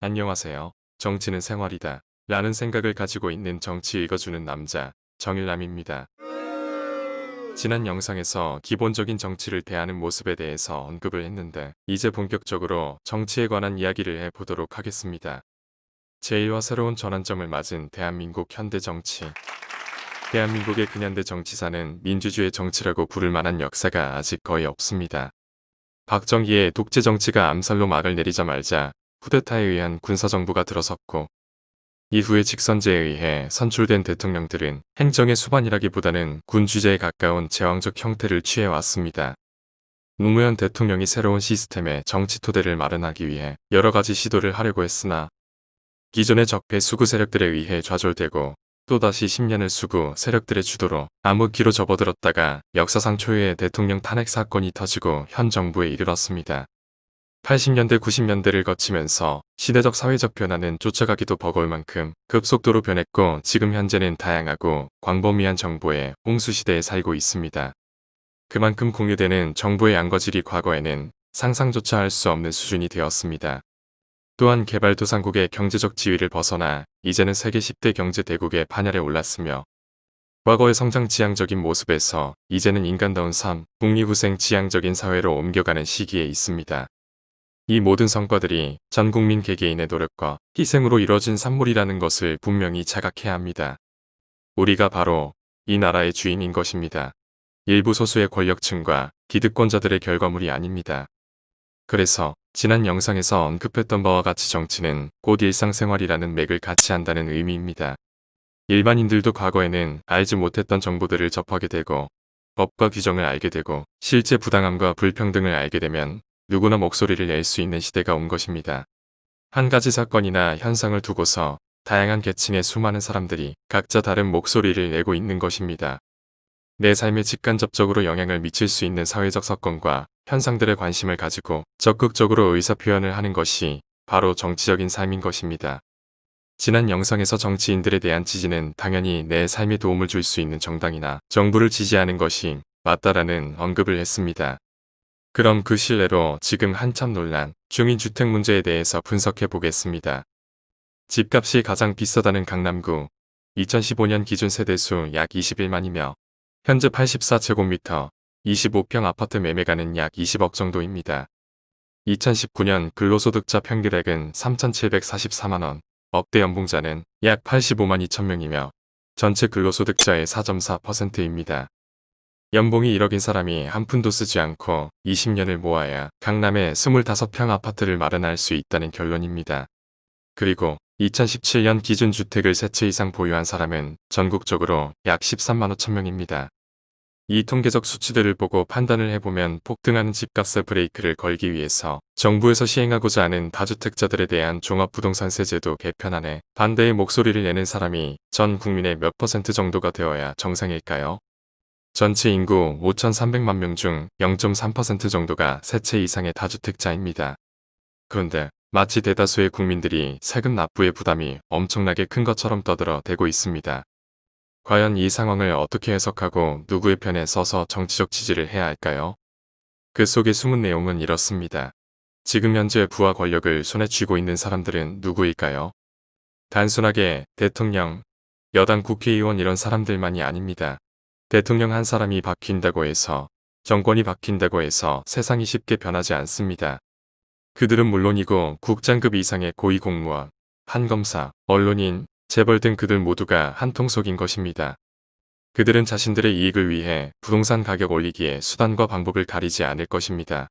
안녕하세요. 정치는 생활이다. 라는 생각을 가지고 있는 정치 읽어주는 남자, 정일남입니다. 지난 영상에서 기본적인 정치를 대하는 모습에 대해서 언급을 했는데, 이제 본격적으로 정치에 관한 이야기를 해보도록 하겠습니다. 제1화 새로운 전환점을 맞은 대한민국 현대 정치. 대한민국의 근현대 정치사는 민주주의 정치라고 부를 만한 역사가 아직 거의 없습니다. 박정희의 독재 정치가 암살로 막을 내리자 말자 쿠데타에 의한 군사정부가 들어섰고, 이후에 직선제에 의해 선출된 대통령들은 행정의 수반이라기보다는 군주제에 가까운 제왕적 형태를 취해왔습니다. 노무현 대통령이 새로운 시스템의 정치 토대를 마련하기 위해 여러 가지 시도를 하려고 했으나, 기존의 적폐 수구 세력들에 의해 좌절되고 또다시 10년을 수구 세력들의 주도로 암흑기로 접어들었다가 역사상 초유의 대통령 탄핵 사건이 터지고 현 정부에 이르렀습니다. 80년대 90년대를 거치면서 시대적 사회적 변화는 쫓아가기도 버거울 만큼 급속도로 변했고, 지금 현재는 다양하고 광범위한 정보의 홍수시대에 살고 있습니다. 그만큼 공유되는 정보의 양거질이 과거에는 상상조차 할 수 없는 수준이 되었습니다. 또한 개발도상국의 경제적 지위를 벗어나 이제는 세계 10대 경제 대국의 반열에 올랐으며, 과거의 성장 지향적인 모습에서 이제는 인간다운 삶, 국리후생 지향적인 사회로 옮겨가는 시기에 있습니다. 이 모든 성과들이 전 국민 개개인의 노력과 희생으로 이뤄진 산물이라는 것을 분명히 자각해야 합니다. 우리가 바로 이 나라의 주인인 것입니다. 일부 소수의 권력층과 기득권자들의 결과물이 아닙니다. 그래서 지난 영상에서 언급했던 바와 같이 정치는 곧 일상생활이라는 맥을 같이 한다는 의미입니다. 일반인들도 과거에는 알지 못했던 정보들을 접하게 되고, 법과 규정을 알게 되고, 실제 부당함과 불평등을 알게 되면 누구나 목소리를 낼 수 있는 시대가 온 것입니다. 한 가지 사건이나 현상을 두고서 다양한 계층의 수많은 사람들이 각자 다른 목소리를 내고 있는 것입니다. 내 삶에 직간접적으로 영향을 미칠 수 있는 사회적 사건과 현상들에 관심을 가지고 적극적으로 의사표현을 하는 것이 바로 정치적인 삶인 것입니다. 지난 영상에서 정치인들에 대한 지지는 당연히 내 삶에 도움을 줄 수 있는 정당이나 정부를 지지하는 것이 맞다라는 언급을 했습니다. 그럼 그 실내로 지금 한참 논란 중인 주택 문제에 대해서 분석해 보겠습니다. 집값이 가장 비싸다는 강남구, 2015년 기준 세대수 약 21만이며 현재 84제곱미터, 25평 아파트 매매가는 약 20억 정도입니다. 2019년 근로소득자 평균액은 3,744만원, 억대 연봉자는 약 85만 2천명이며 전체 근로소득자의 4.4%입니다. 연봉이 1억인 사람이 한 푼도 쓰지 않고 20년을 모아야 강남에 25평 아파트를 마련할 수 있다는 결론입니다. 그리고 2017년 기준 주택을 3채 이상 보유한 사람은 전국적으로 약 13만 5천 명입니다. 이 통계적 수치들을 보고 판단을 해보면 폭등하는 집값의 브레이크를 걸기 위해서 정부에서 시행하고자 하는 다주택자들에 대한 종합부동산세 제도 개편안에 반대의 목소리를 내는 사람이 전 국민의 몇 퍼센트 정도가 되어야 정상일까요? 전체 인구 5,300만 명 중 0.3% 정도가 3채 이상의 다주택자입니다. 그런데 마치 대다수의 국민들이 세금 납부의 부담이 엄청나게 큰 것처럼 떠들어대고 있습니다. 과연 이 상황을 어떻게 해석하고 누구의 편에 서서 정치적 지지를 해야 할까요? 그 속의 숨은 내용은 이렇습니다. 지금 현재 부와 권력을 손에 쥐고 있는 사람들은 누구일까요? 단순하게 대통령, 여당 국회의원 이런 사람들만이 아닙니다. 대통령 한 사람이 바뀐다고 해서, 정권이 바뀐다고 해서 세상이 쉽게 변하지 않습니다. 그들은 물론이고 국장급 이상의 고위공무원, 판검사, 언론인, 재벌 등 그들 모두가 한 통속인 것입니다. 그들은 자신들의 이익을 위해 부동산 가격 올리기에 수단과 방법을 가리지 않을 것입니다.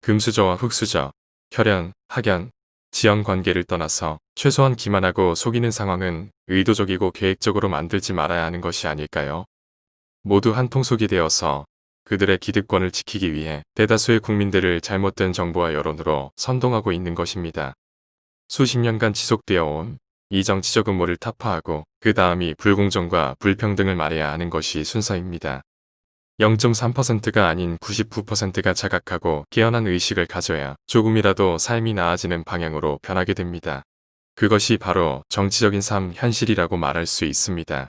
금수저와 흙수저, 혈연, 학연, 지연 관계를 떠나서 최소한 기만하고 속이는 상황은 의도적이고 계획적으로 만들지 말아야 하는 것이 아닐까요? 모두 한 통속이 되어서 그들의 기득권을 지키기 위해 대다수의 국민들을 잘못된 정보와 여론으로 선동하고 있는 것입니다. 수십 년간 지속되어 온 이 정치적 음모를 타파하고 그 다음이 불공정과 불평등을 말해야 하는 것이 순서입니다. 0.3%가 아닌 99%가 자각하고 깨어난 의식을 가져야 조금이라도 삶이 나아지는 방향으로 변하게 됩니다. 그것이 바로 정치적인 삶 현실이라고 말할 수 있습니다.